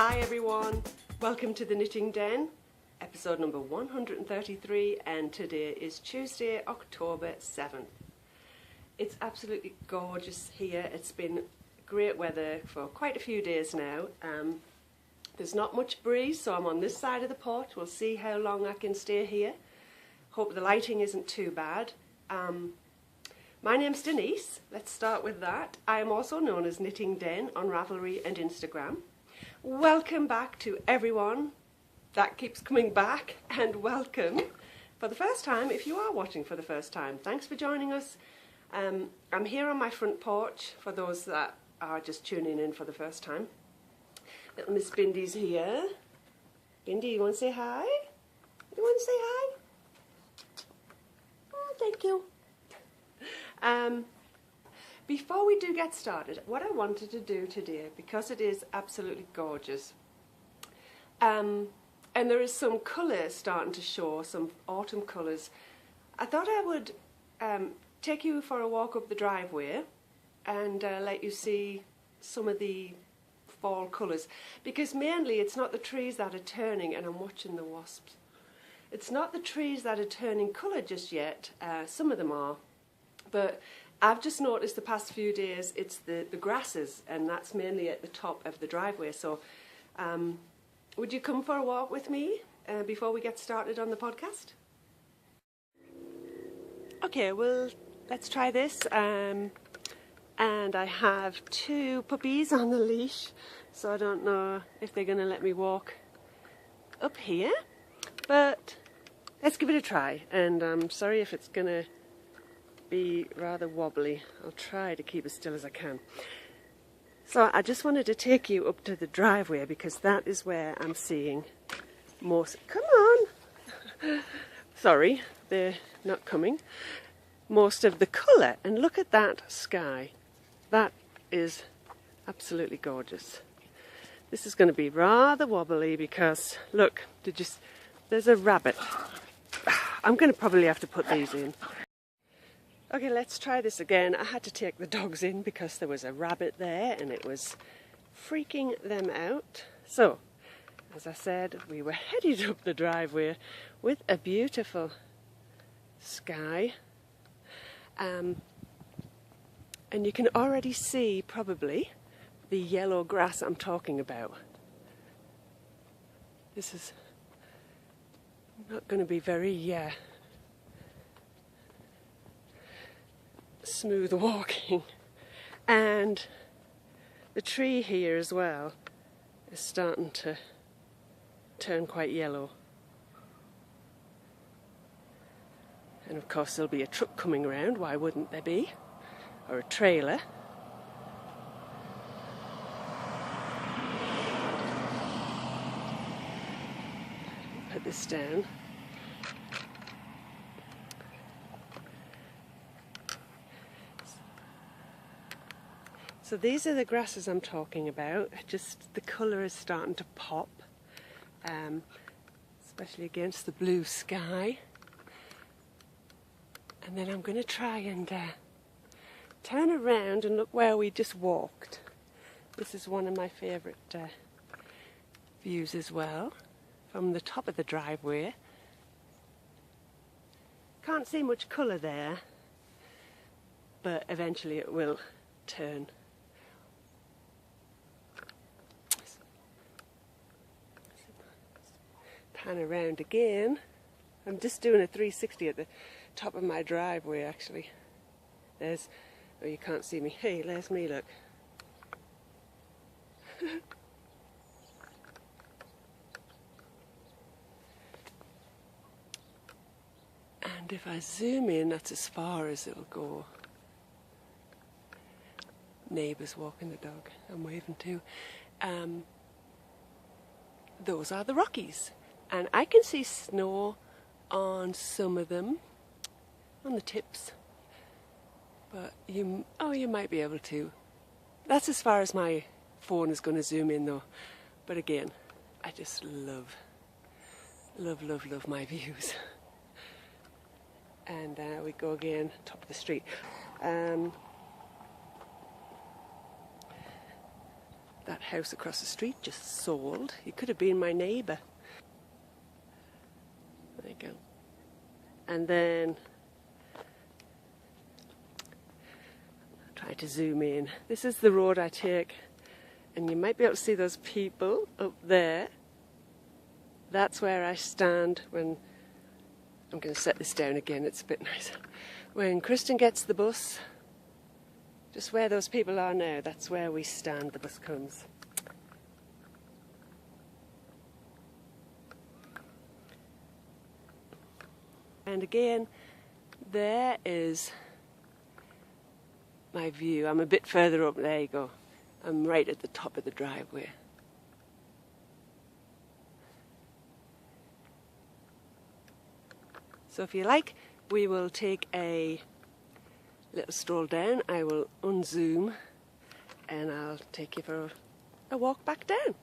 Hi everyone, welcome to the Knitting Den, episode number 133, and today is Tuesday, October 7th. It's absolutely gorgeous here. It's been great weather for quite a few days now. There's not much breeze, so I'm on this side of the porch. We'll see how long I can stay here. Hope the lighting isn't too bad. My name's Denise. Let's start with that. I am also known as Knitting Den on Ravelry and Instagram. Welcome back to everyone that keeps coming back, and welcome for the first time if you are watching for the first time. Thanks for joining us. I'm here on my front porch for those that are just tuning in for the first time. Little Miss Bindy's here. Bindy, you want to say hi? You want to say hi? Oh, thank you. Before we do get started, what I wanted to do today, because it is absolutely gorgeous, and there is some colours starting to show, some autumn colours, I thought I would take you for a walk up the driveway and let you see some of the fall colours, because mainly it's not the trees that are turning, and I'm watching the wasps. It's not the trees that are turning colour just yet, some of them are, but I've just noticed the past few days it's the grasses, and that's mainly at the top of the driveway. So would you come for a walk with me before we get started on the podcast? Okay, well, let's try this. And I have two puppies on the leash, so I don't know if they're going to let me walk up here, but let's give it a try. And I'm sorry if it's going to be rather wobbly. I'll try to keep as still as I can. So I just wanted to take you up to the driveway because that is where I'm seeing most. Come on! Sorry, they're not coming. Most of the colour, and look at that sky. That is absolutely gorgeous. This is going to be rather wobbly because look, there's a rabbit. I'm going to probably have to put these in. Okay, let's try this again. I had to take the dogs in because there was a rabbit there and it was freaking them out. So, as I said, we were headed up the driveway with a beautiful sky. And you can already see probably the yellow grass I'm talking about. This is not going to be very smooth walking, and the tree here as well is starting to turn quite yellow, and of course there'll be a truck coming around, why wouldn't there be, or a trailer. Put this down. So these are the grasses I'm talking about. Just the colour is starting to pop, especially against the blue sky. And then I'm going to try and turn around and look where we just walked. This is one of my favourite views as well, from the top of the driveway. Can't see much colour there, but eventually it will turn. Pan around again. I'm just doing a 360 at the top of my driveway actually. Oh, you can't see me. Hey, there's me, look. And if I zoom in, that's as far as it'll go. Neighbours walking the dog, I'm waving too. Those are the Rockies. And I can see snow on some of them, on the tips. But you might be able to. That's as far as my phone is going to zoom in though. But again, I just love my views. And we go again, top of the street. that house across the street just sold. He could have been my neighbour. There you go. And then, try to zoom in. This is the road I take, and you might be able to see those people up there. That's where I stand when, I'm going to set this down again, it's a bit nicer. When Kristen gets the bus, just where those people are now, that's where we stand, the bus comes. And again, there is my view. I'm a bit further up, there you go. I'm right at the top of the driveway. So if you like, we will take a little stroll down. I will unzoom and I'll take you for a walk back down.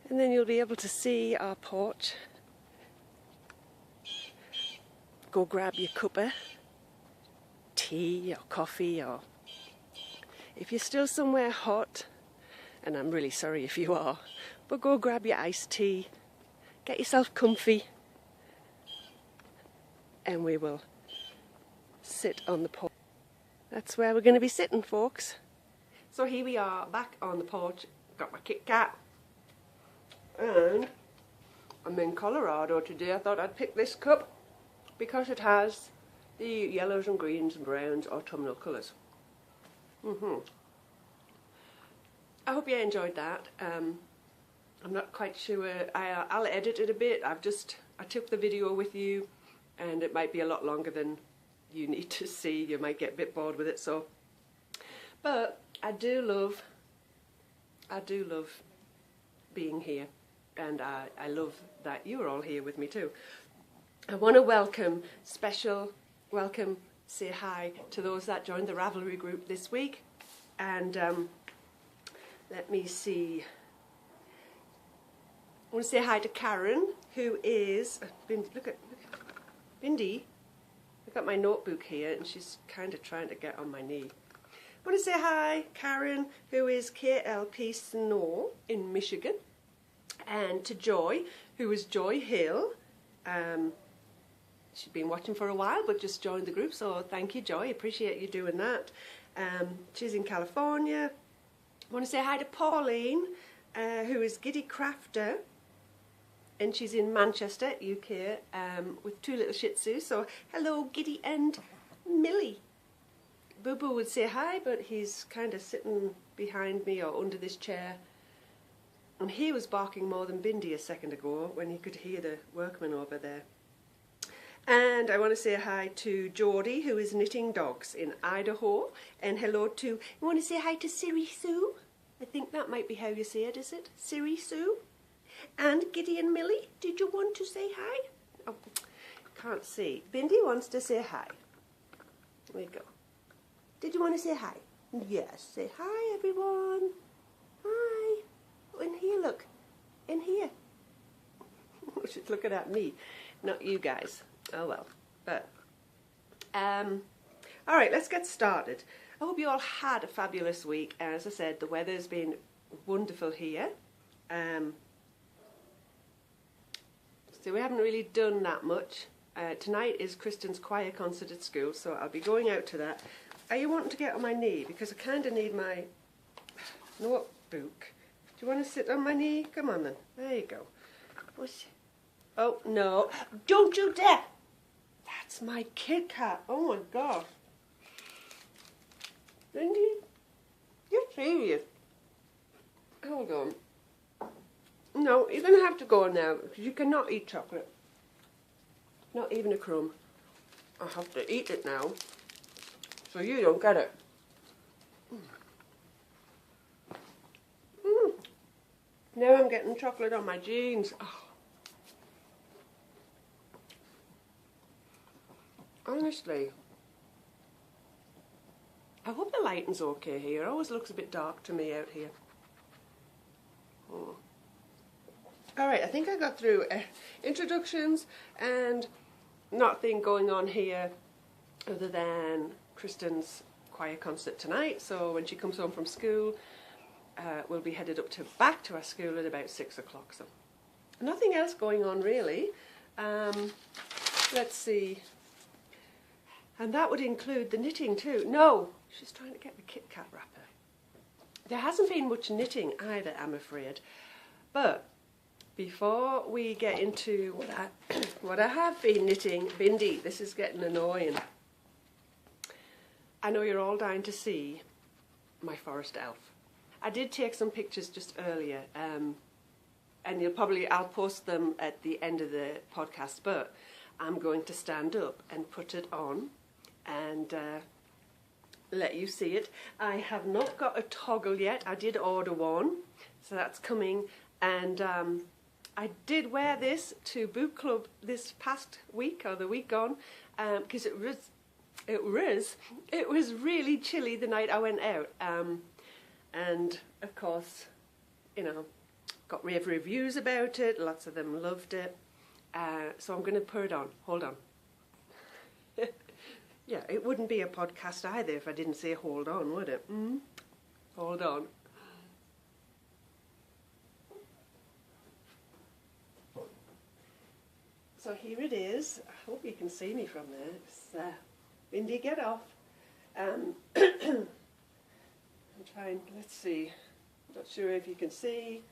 And then you'll be able to see our porch. Go grab your cuppa, tea or coffee, or if you're still somewhere hot, and I'm really sorry if you are, but go grab your iced tea, get yourself comfy, and we will sit on the porch. That's where we're going to be sitting, folks. So here we are back on the porch. Got my Kit Kat, and I'm in Colorado today. I thought I'd pick this cup because it has the yellows and greens and browns autumnal colours. I hope you enjoyed that. I'm not quite sure. I'll edit it a bit. I took the video with you, and it might be a lot longer than you need to see. You might get a bit bored with it. So, but I do love being here, and I love that you're all here with me too. I want to say hi to those that joined the Ravelry group this week. And let me see. I want to say hi to Karen, who is, look at Bindi. I've got my notebook here and she's kind of trying to get on my knee. I want to say hi, Karen, who is KLP Snow in Michigan. And to Joy, who is Joy Hill. She's been watching for a while but just joined the group, so thank you, Joy, appreciate you doing that. She's in California. I want to say hi to Pauline, who is Giddy Crafter, and she's in Manchester, UK, with 2 little Shih Tzus, so hello Giddy and Millie. Boo Boo would say hi, but he's kind of sitting behind me or under this chair, and he was barking more than Bindi a second ago when he could hear the workmen over there. And I want to say hi to Geordie, who is knitting dogs in Idaho. And hello to, you want to say hi to Siri Sue? I think that might be how you say it, is it? Siri Sue? And Giddy and Millie, did you want to say hi? Oh, can't see. Bindi wants to say hi. There you go. Did you want to say hi? Yes, say hi everyone. Hi. Oh, in here, look. In here. She's looking at me, not you guys. Oh well, but alright, let's get started. I hope you all had a fabulous week. As I said, the weather's been wonderful here. So we haven't really done that much. Tonight is Kristen's choir concert at school, so I'll be going out to that. Are you wanting to get on my knee? Because I kind of need my notebook. Do you want to sit on my knee? Come on then. There you go. Oh no, don't you dare! That's my Kit Kat. Oh my gosh. Bindi, you're serious. Hold on. No, you're going to have to go now because you cannot eat chocolate. Not even a crumb. I have to eat it now so you don't get it. Now I'm getting chocolate on my jeans. Oh. Honestly, I hope the lighting's okay here. It always looks a bit dark to me out here. Oh. Alright, I think I got through introductions and nothing going on here other than Kristen's choir concert tonight. So when she comes home from school, we'll be headed back to our school at about 6 o'clock. So nothing else going on really. Let's see. And that would include the knitting too. No, she's trying to get the Kit Kat wrapper. There hasn't been much knitting either, I'm afraid. But before we get into what I have been knitting, Bindi, this is getting annoying. I know you're all dying to see my forest elf. I did take some pictures just earlier, and I'll post them at the end of the podcast, but I'm going to stand up and put it on and let you see it. I have not got a toggle yet. I did order one, so that's coming, and I did wear this to book club this past week, or the week gone, because it was really chilly the night I went out, and of course, you know, got rave reviews about it. Lots of them loved it, so I'm going to put it on. Hold on. Yeah, it wouldn't be a podcast either if I didn't say hold on, would it? Hold on. So here it is. I hope you can see me from there. It's, Bindi, get off. I'm trying, let's see. Not sure if you can see.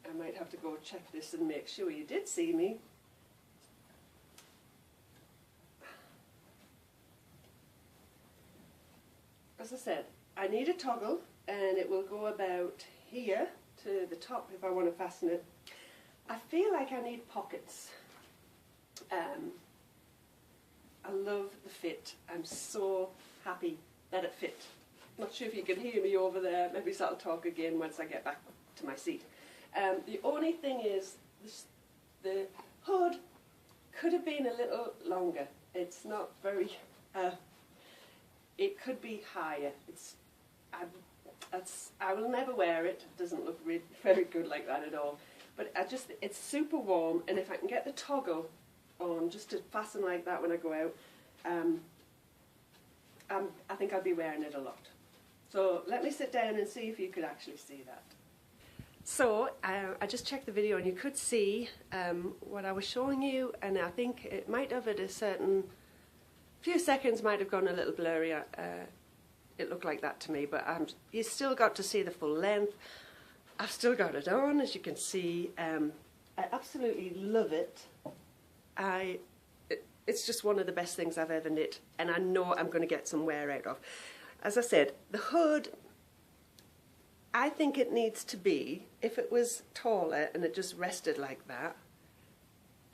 I might have to go check this and make sure you did see me. As I said, I need a toggle, and it will go about here to the top if I want to fasten it. I feel like I need pockets. I love the fit. I'm so happy that it fit. Not sure if you can hear me over there. Maybe I'll talk again once I get back to my seat. The only thing is the hood could have been a little longer. It's not very... it could be higher. I will never wear it. It doesn't look really, very good like that at all. But it's super warm, and if I can get the toggle on just to fasten like that when I go out, I think I'll be wearing it a lot. So let me sit down and see if you could actually see that. So I just checked the video, and you could see what I was showing you, and I think it might have at a certain few seconds might have gone a little blurry. It looked like that to me, but you still got to see the full length. I've still got it on, as you can see. I absolutely love it. It's just one of the best things I've ever knit, and I know I'm going to get some wear out of. As I said, the hood, I think it needs to be, if it was taller and it just rested like that,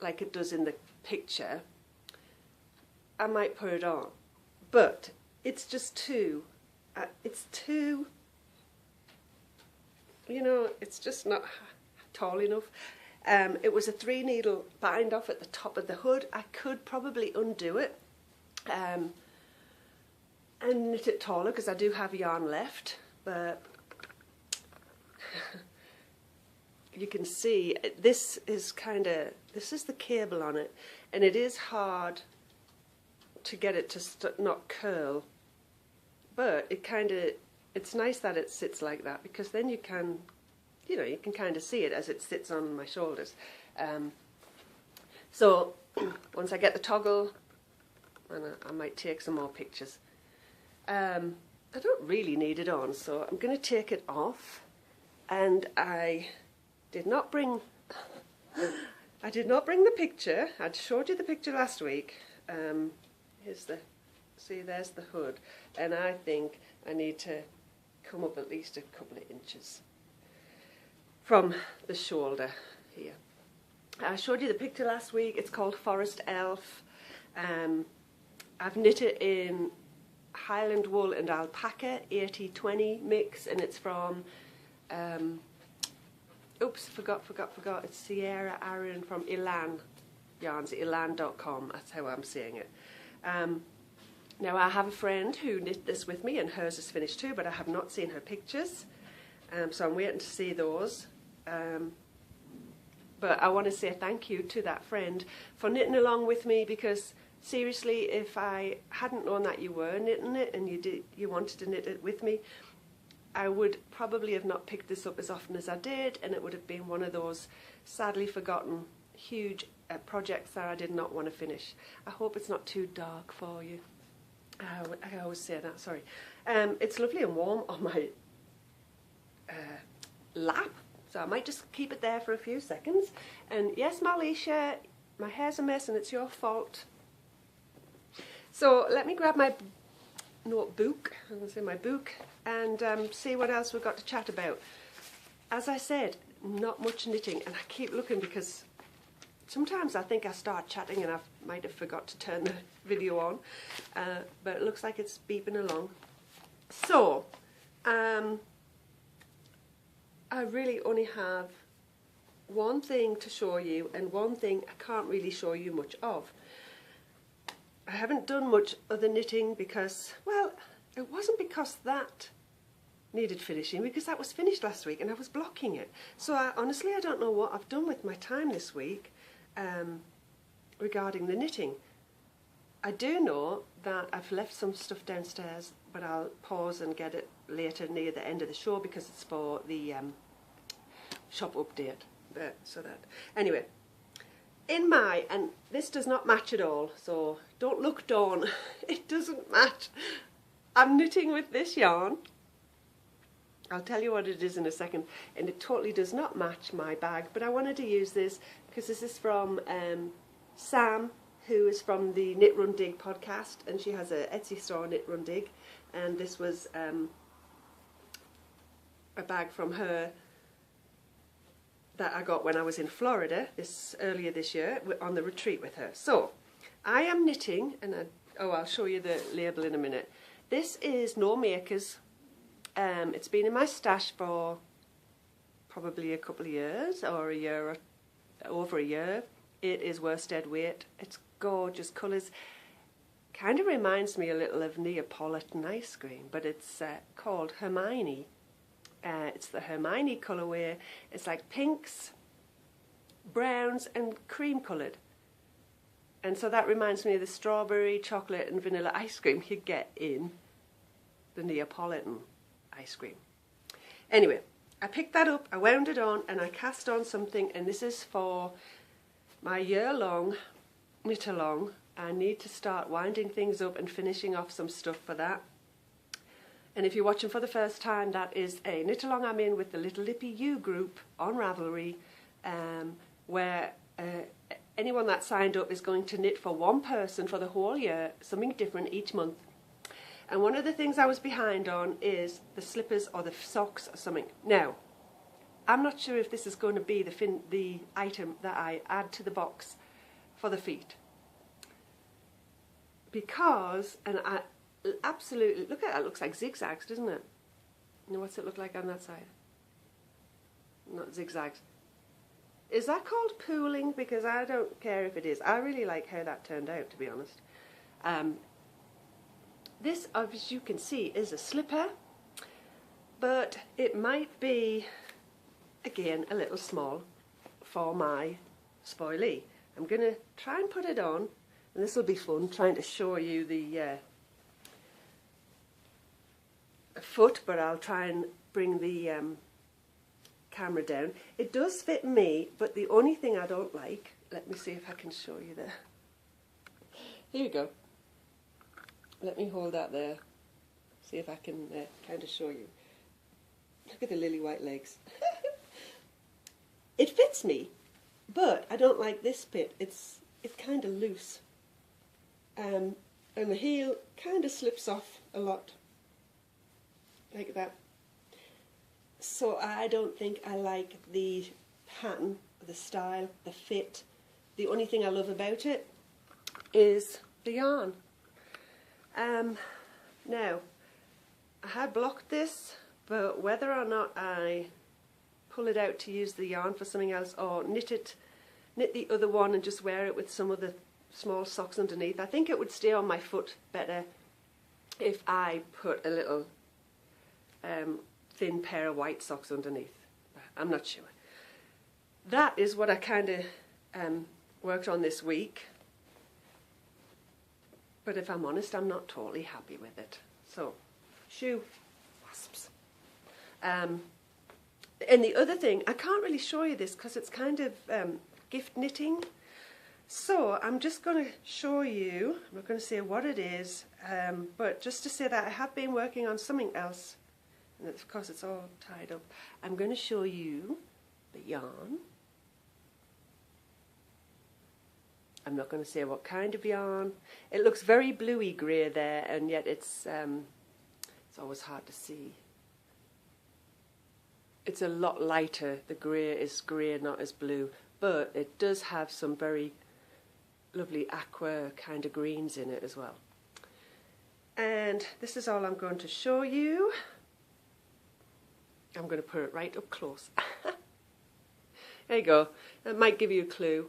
like it does in the picture, I might put it on. But it's just too, you know, it's just not tall enough. It was a 3-needle bind off at the top of the hood. I could probably undo it and knit it taller, because I do have yarn left, but you can see this is the cable on it, and it is hard to get it to not curl, but it's nice that it sits like that, because then you can kind of see it as it sits on my shoulders. So once I get the toggle, and I might take some more pictures. I don't really need it on, so I'm going to take it off. And I did not bring the picture. I'd showed you the picture last week. There's the hood, and I think I need to come up at least a couple of inches from the shoulder here. I showed you the picture last week. It's called Forest Elf. I've knit it in Highland wool and alpaca 80-20 mix, and it's from forgot. It's Sierra Aaron from Elan Yarns, elan.com. That's how I'm saying it. Now I have a friend who knit this with me, and hers is finished too, but I have not seen her pictures, so I'm waiting to see those. But I want to say thank you to that friend for knitting along with me, because seriously, if I hadn't known that you were knitting it and you wanted to knit it with me, I would probably have not picked this up as often as I did, and it would have been one of those sadly forgotten huge projects that I did not want to finish. I hope it's not too dark for you. I always say that, sorry. It's lovely and warm on my lap, so I might just keep it there for a few seconds. And yes, Marlisha, my hair's a mess and it's your fault. So let me grab my notebook, I'm going to say my book, and see what else we've got to chat about. As I said, not much knitting, and I keep looking because sometimes I think I start chatting and I might have forgot to turn the video on, but it looks like it's beeping along. So, I really only have one thing to show you, and one thing I can't really show you much of. I haven't done much other knitting because, well, it wasn't because that needed finishing, because that was finished last week and I was blocking it. So honestly, I don't know what I've done with my time this week regarding the knitting. I do know that I've left some stuff downstairs, but I'll pause and get it later near the end of the show because it's for the shop update. So that, anyway, and this does not match at all, so don't look, Dawn, it doesn't match. I'm knitting with this yarn. I'll tell you what it is in a second, and it totally does not match my bag, but I wanted to use this because this is from Sam, who is from the Knit Run Dig podcast, and she has a Etsy store, Knit Run Dig, and this was a bag from her that I got when I was in Florida earlier this year on the retreat with her. So I am knitting, and I'll show you the label in a minute. This is No Makers. It's been in my stash for probably a couple of years, or a year, or over a year. It is worsted weight. It's gorgeous colours. Kind of reminds me a little of Neapolitan ice cream, but it's called Hermione. It's the Hermione colourway. It's like pinks, browns and cream coloured. And so that reminds me of the strawberry, chocolate and vanilla ice cream you get in the Neapolitan ice cream. Anyway, I picked that up, I wound it on, and I cast on something, and this is for my year-long knit-along. I need to start winding things up and finishing off some stuff for that. And if you're watching for the first time, that is a knit-along I'm in with the Little Lippy You group on Ravelry, where anyone that signed up is going to knit for one person for the whole year, something different each month. And one of the things I was behind on is the slippers or the socks or something. Now, I'm not sure if this is going to be the item that I add to the box for the feet. Because, and I absolutely, look at that, it looks like zigzags, doesn't it? You know, what's it look like on that side? Not zigzags. Is that called pooling? Because I don't care if it is. I really like how that turned out, to be honest. This, as you can see, is a slipper, but it might be, again, a little small for my spoilie. I'm going to try and put it on, and this will be fun, trying to show you the foot, but I'll try and bring the camera down. It does fit me, but the only thing I don't like, let me see if I can show you there. Here we go. Let me hold that there, see if I can kind of show you. Look at the lily white legs. It fits me, but I don't like this bit. It's kind of loose. And the heel kind of slips off a lot, like that. So I don't think I like the pattern, the style, the fit. The only thing I love about it is the yarn. Now, I had blocked this, but whether or not I pull it out to use the yarn for something else or knit the other one and just wear it with some of the small socks underneath, I think it would stay on my foot better if I put a little thin pair of white socks underneath. I'm not sure. That is what I kind of worked on this week. But if I'm honest, I'm not totally happy with it. So, shoo, wasps. And the other thing, I can't really show you this because it's kind of gift knitting. So I'm just going to show you, I'm not going to say what it is, but just to say that I have been working on something else. And of course it's all tied up. I'm going to show you the yarn. I'm not going to say what kind of yarn. It looks very bluey grey there, and yet it's always hard to see. It's a lot lighter. The grey is grey, not as blue, but it does have some very lovely aqua kind of greens in it as well. And this is all I'm going to show you. I'm going to put it right up close. There you go. That might give you a clue.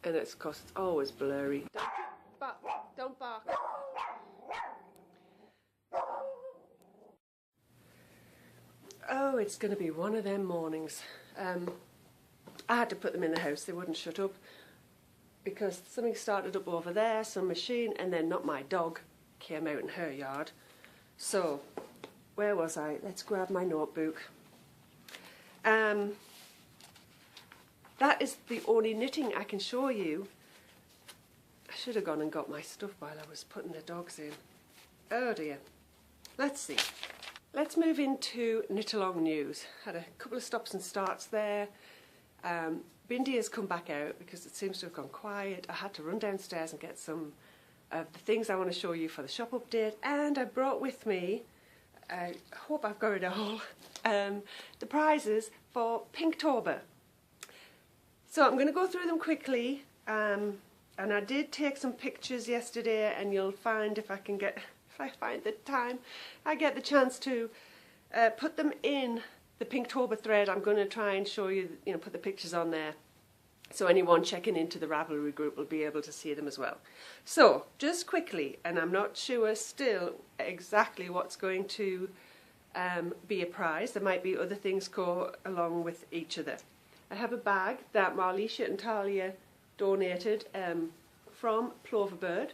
And it's, of course, it's always blurry. Don't bark. Oh, it's going to be one of them mornings. I had to put them in the house. They wouldn't shut up because something started up over there, some machine, and then not my dog came out in her yard. So, where was I? Let's grab my notebook. That is the only knitting I can show you. I should have gone and got my stuff while I was putting the dogs in. Oh dear. Let's see. Let's move into knit along news. Had a couple of stops and starts there. Bindi has come back out because it seems to have gone quiet. I had to run downstairs and get some of the things I want to show you for the shop update, and I brought with me, I hope I've got it all, the prizes for Pinktober. So I'm going to go through them quickly, and I did take some pictures yesterday, and you'll find if I find the time, I get the chance to put them in the Pinktober thread. I'm going to try and show you, put the pictures on there, so anyone checking into the Ravelry group will be able to see them as well. So just quickly, and I'm not sure still exactly what's going to be a prize. There might be other things go along with each other. I have a bag that Marlicia and Talia donated from Ploverbird,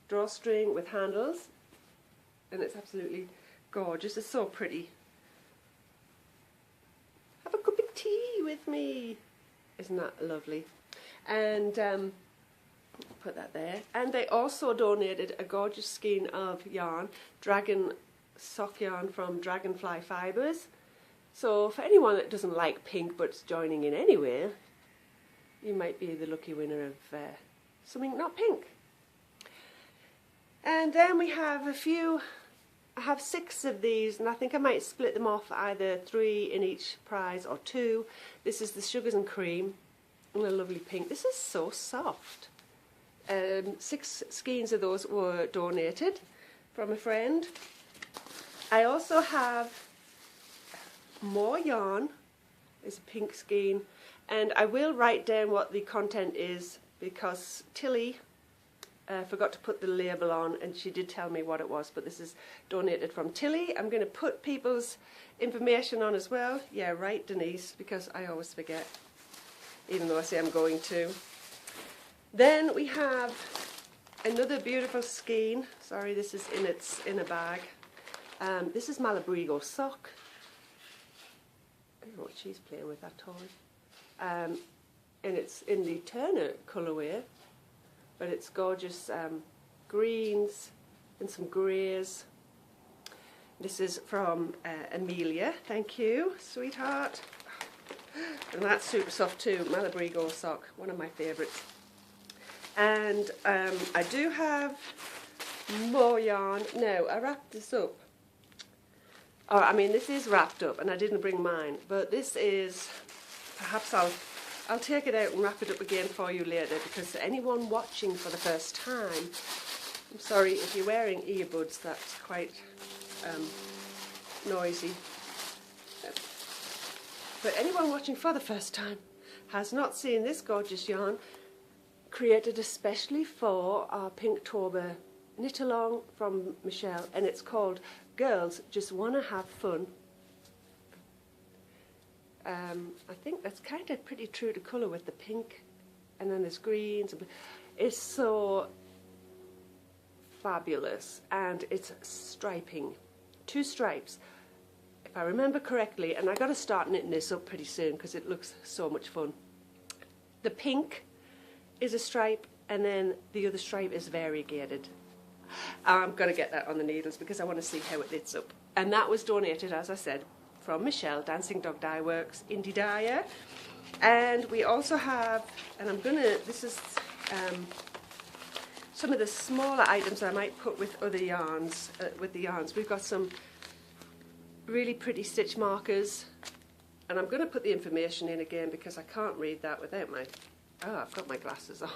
drawstring with handles, and it's absolutely gorgeous. It's so pretty. Have a cup of tea with me. Isn't that lovely? And put that there. And they also donated a gorgeous skein of yarn, dragon soft yarn from Dragonfly Fibres. So for anyone that doesn't like pink but's joining in anyway, you might be the lucky winner of something not pink. And then we have a few, I have 6 of these, and I think I might split them off, either 3 in each prize or 2. This is the Sugars and Cream in a lovely pink. This is so soft. 6 skeins of those were donated from a friend. I also have more yarn. It's a pink skein, and I will write down what the content is because Tilly forgot to put the label on, and she did tell me what it was, but this is donated from Tilly. I'm going to put people's information on as well. Yeah, right, Denise, because I always forget, even though I say I'm going to. Then we have another beautiful skein. Sorry, this is in a bag. This is Malabrigo sock. I don't know what she's playing with, that toy. And it's in the Turner colourway, but it's gorgeous greens and some greys. This is from Amelia. Thank you, sweetheart. And that's super soft too, Malabrigo sock, one of my favourites. And I do have more yarn. Now, I wrapped this up. Oh, I mean, this is wrapped up, and I didn't bring mine, but this is, perhaps I'll take it out and wrap it up again for you later, because anyone watching for the first time, I'm sorry if you're wearing earbuds, that's quite noisy. But anyone watching for the first time has not seen this gorgeous yarn created especially for our Pinktober knit along from Michelle, and it's called Girls Just Wanna Have Fun. I think that's kind of pretty true to colour with the pink, and then there's greens. It's so fabulous, and it's striping, 2 stripes. if I remember correctly, and I got to start knitting this up pretty soon because it looks so much fun. The pink is a stripe, and then the other stripe is variegated. I'm going to get that on the needles because I want to see how it knits up. And that was donated, as I said, from Michelle, Dancing Dog Dye Works, Indie Dyer. And we also have, and this is some of the smaller items I might put with other yarns, We've got some really pretty stitch markers, and I'm going to put the information in again because I can't read that without I've got my glasses on.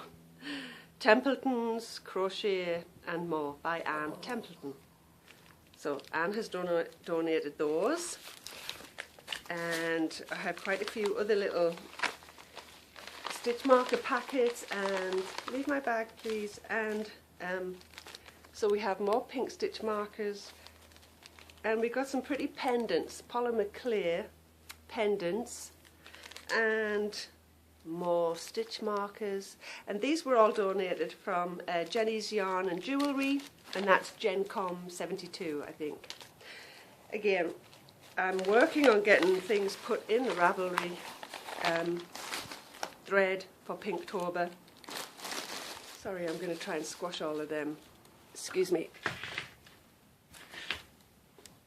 Templeton's Crochet and More by Anne Templeton. So Anne has donated those, and I have quite a few other little stitch marker packets, and leave my bag please, and so we have more pink stitch markers, and we've got some pretty pendants, polymer clear pendants, and more stitch markers, and these were all donated from Jenny's Yarn and Jewellery, and that's Gencom 72, I think. Again, I'm working on getting things put in the Ravelry thread for Pinktober. Sorry, I'm going to try and squash all of them. Excuse me.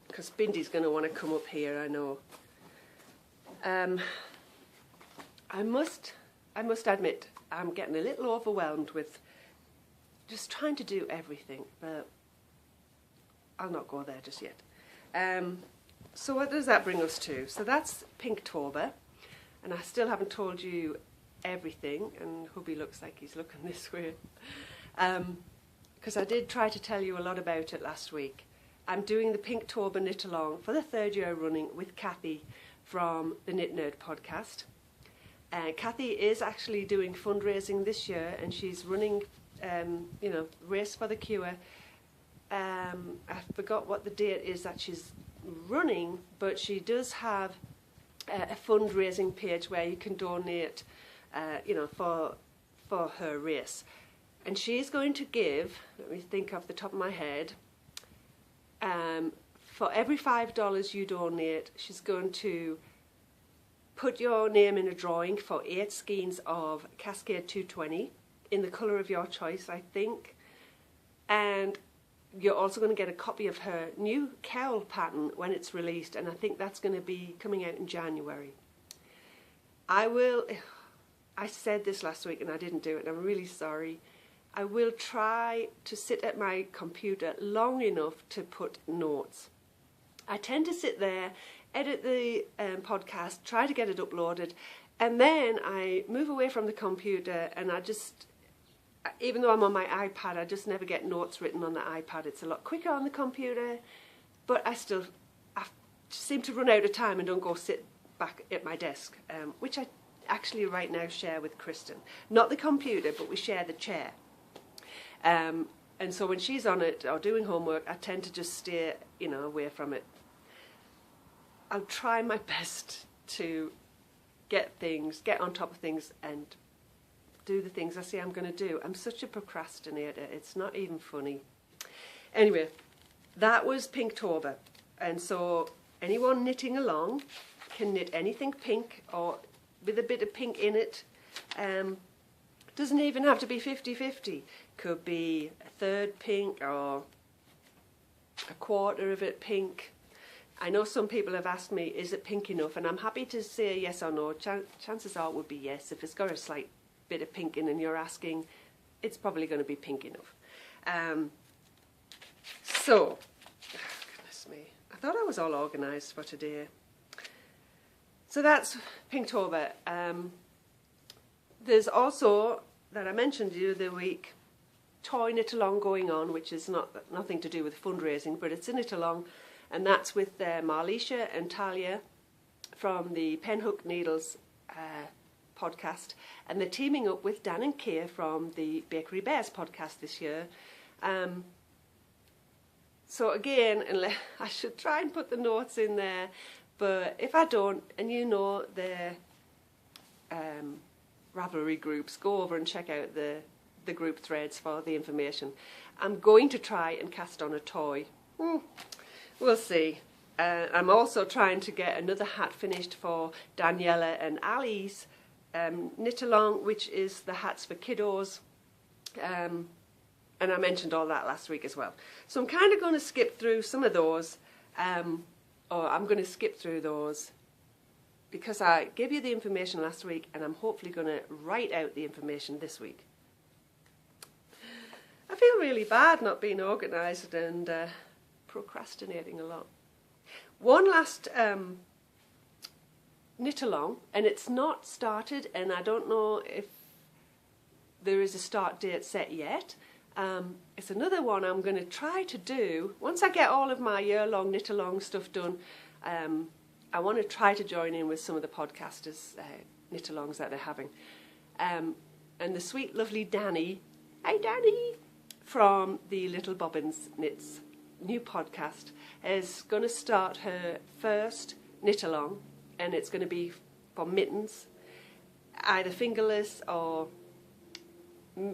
Because Bindy's going to want to come up here, I know. I must admit, I'm getting a little overwhelmed with just trying to do everything, but I'll not go there just yet. So what does that bring us to? So that's Pinktober, and I still haven't told you everything, and hubby looks like he's looking this way, because I did try to tell you a lot about it last week. I'm doing the Pinktober knit along for the 3rd year running with Kathy from the Knit Nerd podcast. Kathy is actually doing fundraising this year, and she's running, Race for the Cure. I forgot what the date is that she's running, but she does have a fundraising page where you can donate, for her race. And she's going to give, let me think off the top of my head, for every $5 you donate, she's going to put your name in a drawing for 8 skeins of Cascade 220 in the colour of your choice, I think. And you're also going to get a copy of her new cowl pattern when it's released, and I think that's going to be coming out in January. I said this last week and I didn't do it, and I'm really sorry. I will try to sit at my computer long enough to put notes. I tend to sit there, edit the podcast, try to get it uploaded, and then I move away from the computer, and I just, even though I'm on my iPad, I just never get notes written on the iPad. It's a lot quicker on the computer, but I seem to run out of time and don't go sit back at my desk, which I actually right now share with Kristen. Not the computer, but we share the chair. And so when she's on it or doing homework, I tend to just stay, away from it. I'll try my best to get on top of things and do the things I say I'm going to do. I'm such a procrastinator. It's not even funny. Anyway, that was Pinktober. And so anyone knitting along can knit anything pink or with a bit of pink in it. Doesn't even have to be 50-50. Could be a third pink or a quarter of it pink. I know some people have asked me, is it pink enough? And I'm happy to say yes or no. Chances are it would be yes. If it's got a slight bit of pink in and you're asking, it's probably going to be pink enough. Goodness me, I thought I was all organised for today. So that's Pinktober. There's also, that I mentioned the other week, toy knit along going on, which is nothing to do with fundraising, but it's a knit along, and that's with Marlisha and Talia from the Penhook Needles podcast, and they're teaming up with Dan and Kay from the Bakery Bears podcast this year. So again, I should try and put the notes in there, but if I don't, and their Ravelry groups, go over and check out the group threads for the information. I'm going to try and cast on a toy. We'll see. I'm also trying to get another hat finished for Daniela and Ali's knit along, which is the hats for kiddos. And I mentioned all that last week as well. So I'm kind of going to skip through some of those, or I'm going to skip through those because I gave you the information last week and I'm hopefully going to write out the information this week. I feel really bad not being organised and procrastinating a lot. One last knit along, and it's not started, and I don't know if there is a start date set yet. It's another one I'm going to try to do once I get all of my year-long knit along stuff done. I want to try to join in with some of the podcasters' knit alongs that they're having. And the sweet, lovely Danny, hi Danny, from the Little Bobbins Knits new podcast, is going to start her first knit along, and it's going to be for mittens, either fingerless or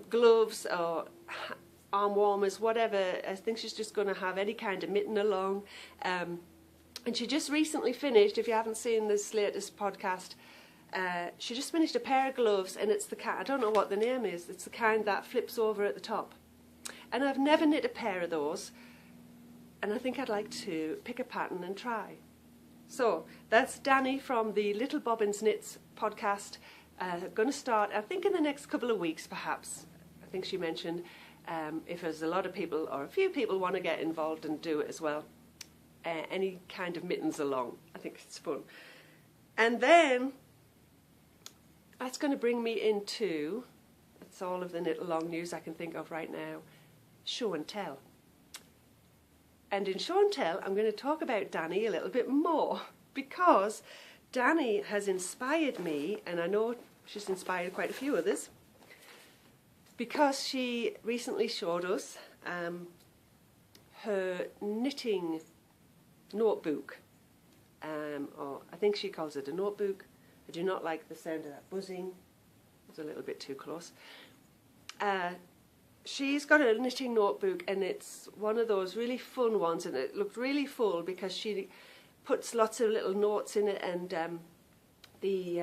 gloves or arm warmers, whatever. I think she's just going to have any kind of mitten along. And she just recently finished, if you haven't seen this latest podcast, she just finished a pair of gloves, and it's the kind, I don't know what the name is, it's the kind that flips over at the top. And I've never knit a pair of those, and I think I'd like to pick a pattern and try. So that's Danny from the Little Bobbins Knits podcast. Going to start, I think, in the next couple of weeks, perhaps. I think she mentioned if there's a lot of people or a few people want to get involved and do it as well. Any kind of mittens along. I think it's fun. And then that's going to bring me into, that's all of the knit along news I can think of right now, show and tell. And in show and tell, I'm going to talk about Danny a little bit more, because Danny has inspired me, and I know she's inspired quite a few others, because she recently showed us her knitting notebook, or I think she calls it a notebook. I do not like the sound of that buzzing. It's a little bit too close. She's got a knitting notebook, and it's one of those really fun ones, and it looked really full because she puts lots of little notes in it, and the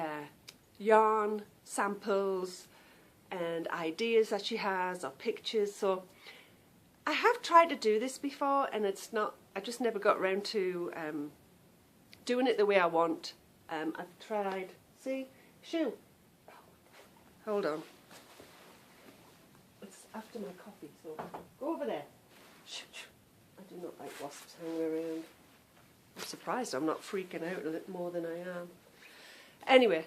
yarn samples and ideas that she has, or pictures. So I have tried to do this before, and it's not, I just never got around to doing it the way I want. I've tried, see, shoe, hold on. After my coffee, so go over there. I do not like wasps hanging around. I'm surprised I'm not freaking out a little more than I am. Anyway,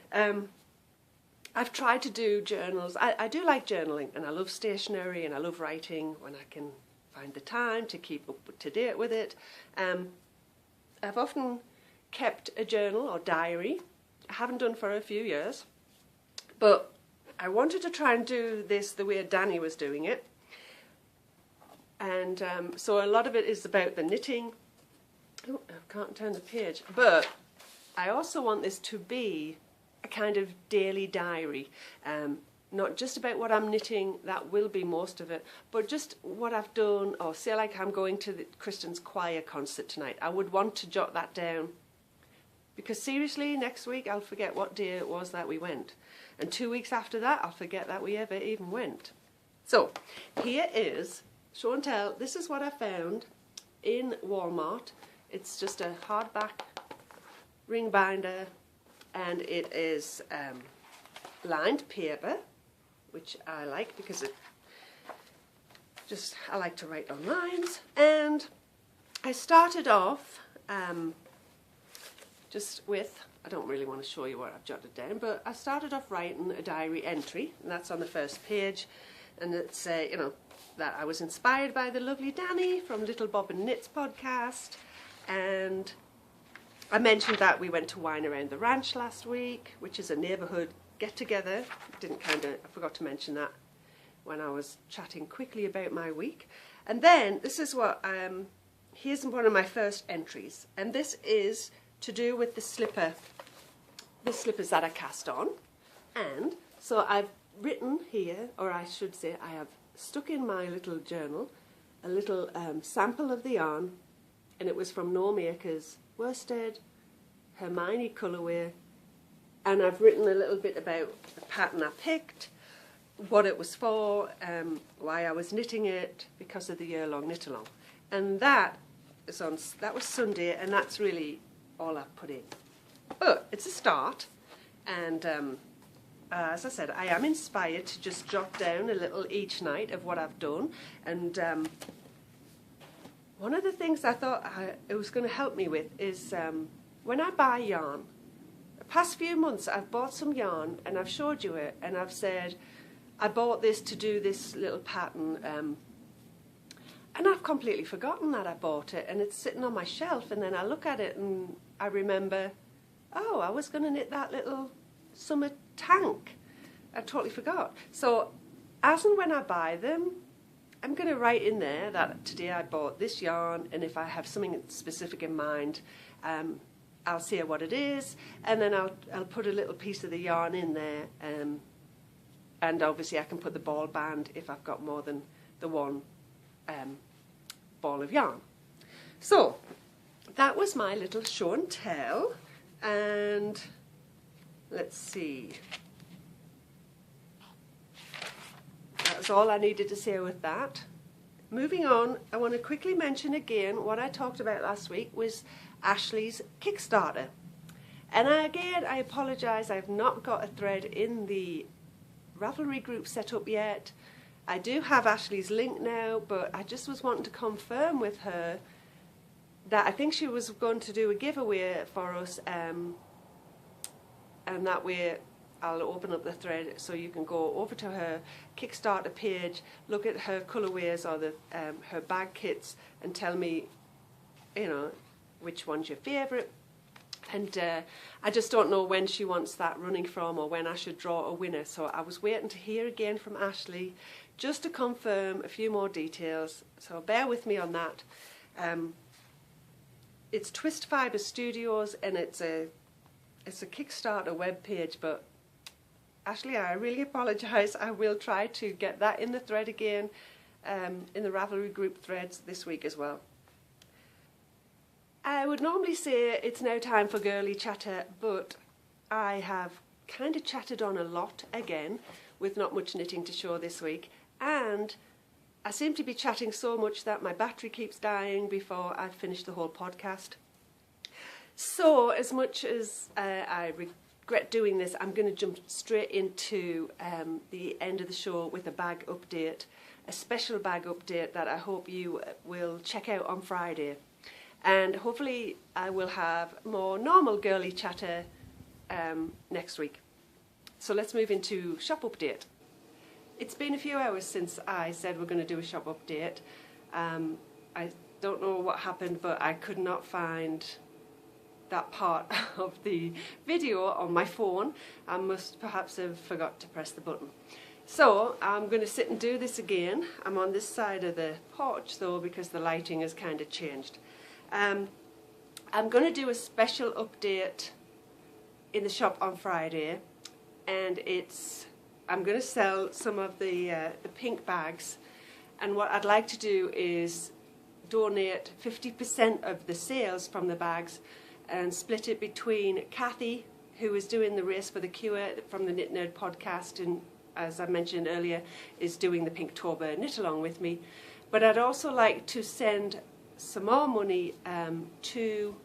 I've tried to do journals. I do like journaling, and I love stationery, and I love writing when I can find the time to keep up to date with it. I've often kept a journal or diary. I haven't done for a few years, but I wanted to try and do this the way Danny was doing it. And so a lot of it is about the knitting. Oh, I can't turn the page. But I also want this to be a kind of daily diary. Not just about what I'm knitting, that will be most of it, but just what I've done, or say like I'm going to the Kristen's choir concert tonight. I would want to jot that down, because seriously, next week I'll forget what day it was that we went. And 2 weeks after that, I'll forget that we ever even went. So, here is show and tell. This is what I found in Walmart. It's just a hardback ring binder, and it is lined paper, which I like because it just, I like to write on lines. And I started off just with, I don't really want to show you what I've jotted down, but I started off writing a diary entry, and that's on the first page, and it's, you know, that I was inspired by the lovely Danny from Little Bobbin Knits podcast, and I mentioned that we went to Wine Around the Ranch last week, which is a neighbourhood get-together. I forgot to mention that when I was chatting quickly about my week. And then, this is what, here's one of my first entries, and this is to do with the slippers that I cast on. And so I've written here, or I should say I have stuck in my little journal a little sample of the yarn and it was from No Makers worsted, Hermione colourway, and I've written a little bit about the pattern I picked, what it was for, why I was knitting it, because of the year-long knit-along. And that was Sunday, and that's really all I've put in. But it's a start, and as I said, I am inspired to just jot down a little each night of what I've done. And one of the things I thought it was going to help me with is when I buy yarn. The past few months I've bought some yarn, and I've showed you it, and I've said, I bought this to do this little pattern, and I've completely forgotten that I bought it, and it's sitting on my shelf, and then I look at it and I remember, oh, I was going to knit that little summer tank. I totally forgot. So as and when I buy them, I'm going to write in there that today I bought this yarn, and if I have something specific in mind, I'll say what it is, and then I'll put a little piece of the yarn in there, and obviously I can put the ball band if I've got more than the one ball of yarn. So that was my little show and tell, and let's see. That's all I needed to say with that. Moving on, I want to quickly mention again what I talked about last week was Ashley's Kickstarter. And again, I apologise, I've not got a thread in the Ravelry group set up yet. I do have Ashley's link now, but I just was wanting to confirm with her that I think she was going to do a giveaway for us, and that way I'll open up the thread so you can go over to her Kickstarter page, look at her colourways or her bag kits, and tell me, you know, which one's your favourite. And I just don't know when she wants that running from, or when I should draw a winner. So I was waiting to hear again from Ashley just to confirm a few more details. So bear with me on that. It's Twist Fibre Studios, and it's a Kickstarter webpage. But Ashley, I really apologise. I will try to get that in the thread again, in the Ravelry group threads this week as well. I would normally say it's now time for girly chatter, but I have kind of chatted on a lot again with not much knitting to show this week, and I seem to be chatting so much that my battery keeps dying before I finish the whole podcast. So as much as I regret doing this, I'm going to jump straight into the end of the show with a bag update, a special bag update that I hope you will check out on Friday. And hopefully I will have more normal girly chatter next week. So let's move into shop update. It's been a few hours since I said we're going to do a shop update. I don't know what happened, but I could not find that part of the video on my phone. I must perhaps have forgot to press the button. So I'm going to sit and do this again. I'm on this side of the porch though, because the lighting has kind of changed. I'm going to do a special update in the shop on Friday, and I'm going to sell some of the pink bags, and what I'd like to do is donate 50% of the sales from the bags and split it between Kathy, who is doing the Race for the Cure from the Knit Nerd podcast, and as I mentioned earlier is doing the Pinktober knit along with me, but I'd also like to send some more money to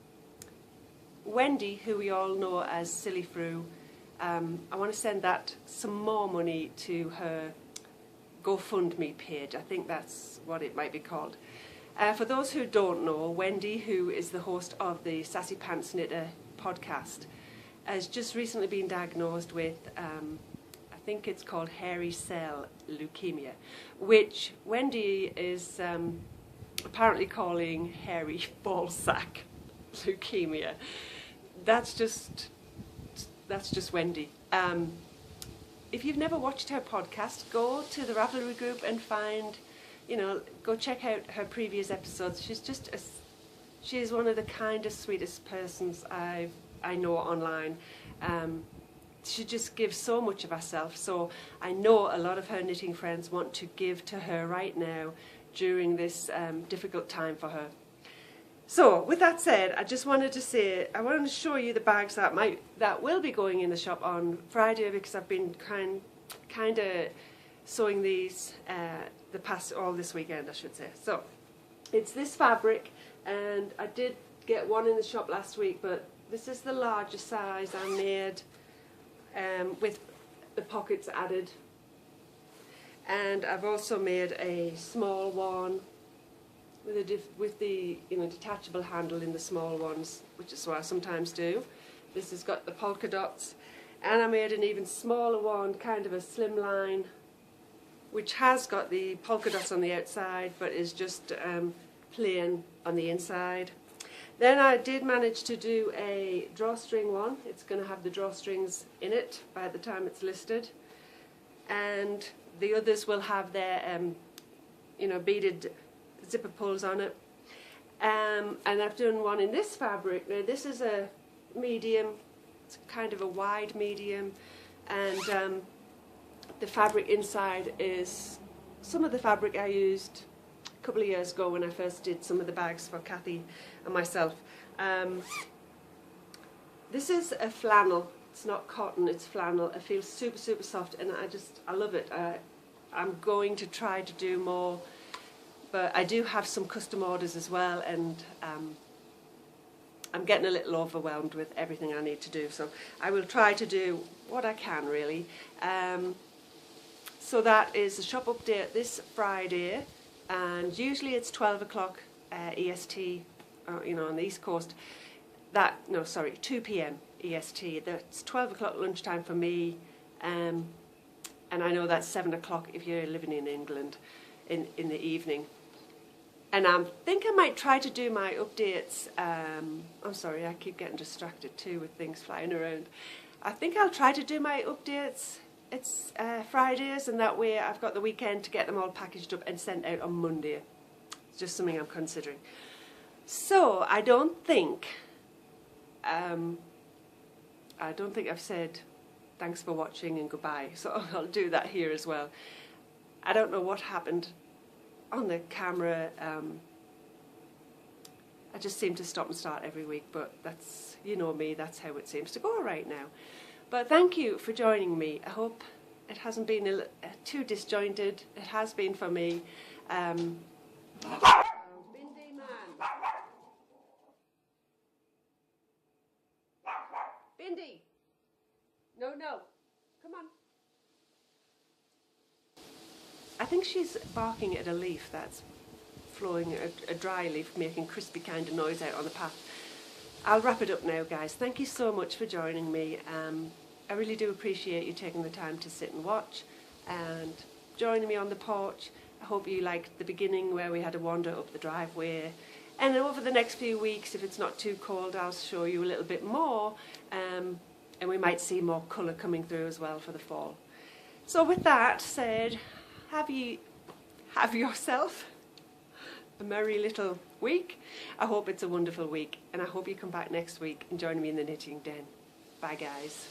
Wendy, who we all know as Silly Fru. I want to send some more money to her GoFundMe page. I think that's what it might be called. For those who don't know, Wendy, who is the host of the Sassy Pants Knitter podcast, has just recently been diagnosed with, I think it's called hairy cell leukemia, which Wendy is apparently calling hairy ballsack leukemia. That's just Wendy. If you've never watched her podcast, go to the Ravelry group and go check out her previous episodes. She's one of the kindest, sweetest persons I know online. She just gives so much of herself. So I know a lot of her knitting friends want to give to her right now during this difficult time for her. So with that said, I just wanted to say, I wanted to show you the bags that will be going in the shop on Friday, because I've been kind of sewing these all this weekend, I should say. So it's this fabric, and I did get one in the shop last week, but this is the larger size I made with the pockets added. And I've also made a small one with the detachable handle in the small ones, which is what I sometimes do. This has got the polka dots, and I made an even smaller one, kind of a slimline, which has got the polka dots on the outside, but is just plain on the inside. Then I did manage to do a drawstring one. It's going to have the drawstrings in it by the time it's listed, and the others will have their beaded zipper pulls on it. And I've done one in this fabric. Now this is a medium, it's kind of a wide medium, and the fabric inside is some of the fabric I used a couple of years ago when I first did some of the bags for Kathy and myself. This is a flannel. It's not cotton, it's flannel. It feels super, super soft, and I love it. I'm going to try to do more, but I do have some custom orders as well, and I'm getting a little overwhelmed with everything I need to do, so I will try to do what I can, really. So that is the shop update this Friday, and usually it's 12 o'clock EST, on the East Coast. 2 p.m. EST. That's 12 o'clock lunchtime for me, and I know that's 7 o'clock if you're living in England in the evening. And I think I might try to do my updates. I'm sorry, I keep getting distracted too with things flying around. I think I'll try to do my updates. It's Fridays, and that way I've got the weekend to get them all packaged up and sent out on Monday. It's just something I'm considering. So I don't think I've said thanks for watching and goodbye, so I'll do that here as well. I don't know what happened on the camera. I just seem to stop and start every week, but that's, you know me, that's how it seems to go right now. But thank you for joining me. I hope it hasn't been too disjointed. It has been for me. Bindi man. Bindi. No. Come on. I think she's barking at a leaf that's flowing, a dry leaf, making crispy kind of noise out on the path. I'll wrap it up now, guys. Thank you so much for joining me. I really do appreciate you taking the time to sit and watch and joining me on the porch. I hope you liked the beginning where we had a wander up the driveway. And over the next few weeks, if it's not too cold, I'll show you a little bit more. And we might see more colour coming through as well for the fall. So with that said, have yourself a merry little week. I hope it's a wonderful week, and I hope you come back next week and join me in the knitting den. Bye, guys.